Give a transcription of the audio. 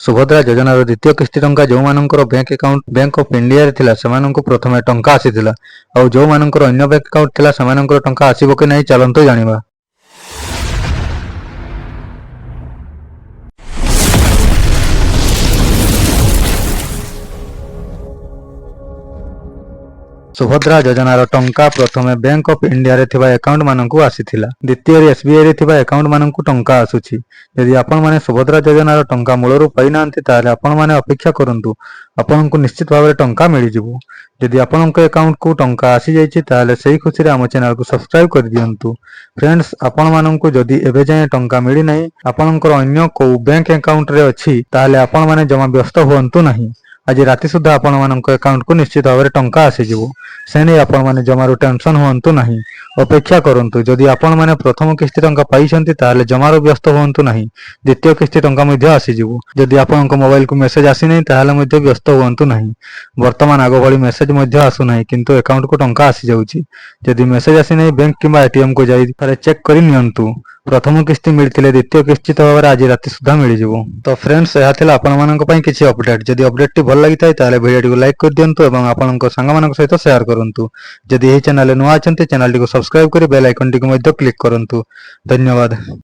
सुभद्रा योजनार द्वितीय किस्ती टंका जो मानकर bank account bank of India रे थिला सेमानंकु प्रथमे टंका आसीथिला आ जो मानकर अन्य बैंक अकाउंट थिला सेमानंकर टंका आसीबो कि नहीं चलंतु जानिबा। सुभद्रा योजनार टंका प्रथमे बैंक ऑफ इंडिया रे थिबा अकाउंट मानंकु आसीथिला, द्वितीय एसबीआई रे थिबा अकाउंट मानंकु टंका आसुछि। यदि आपण माने सुभद्रा योजनार टंका मूलरू पाई नांती ताले आपण माने अपेक्षा करंतु, आपनकु निश्चित भाबरे टंका मिलि जिवो। यदि आपनक अकाउंट को टंका आसी जाइछि ताले सेही खुशी रे हम चैनल को सब्सक्राइब कर दियंतु। फ्रेंड्स, आपण मानंकु जदि एबे जाय टंका मिलि नाही, आपनकर अन्य को बैंक अकाउंट रे अछि ताले आपण माने जमा व्यस्त होंतु नाही। आज राति सुधा आपण मानक अकाउंट को निश्चित भाव में टंका आसीजिवो, से नहीं आपण माने जमारू टेंशन होंतु नाही, अपेक्षा करंतु। जदि आपण माने प्रथम किस्ती टंका पाइछंती ताले जमारू व्यस्त होंतु नाही, द्वितीय किस्ती टंका मध्ये आसीजिवो। जदि आपनक मोबाइल को मेसेज आसी नाही ताले मध्ये व्यस्त होंतु नाही। वर्तमान आगो भली मेसेज मध्ये आसु नाही, किंतु अकाउंट को टंका आसी जाउछि। जदि मेसेज आसी नाही, बैंक किंबा एटीएम को जाई थारे चेक करि नियंतु। प्रथम किस्ती मिलथिले द्वितीय किस्ती तो भाव आज राति सुधा मिल जिवो। तो फ्रेंड्स, यह थिला आपण मानक पई किछि अपडेट। जदि अपडेट टी भल लागि थाए ताले वीडियो को लाइक कर दियंतु एवं आपनक संग मानक सहित शेयर करंतु। जदि एही चैनल नुआ अछंती चैनल टी को सब्सक्राइब करि बेल आइकन टी को मध्ये क्लिक करंतु। धन्यवाद।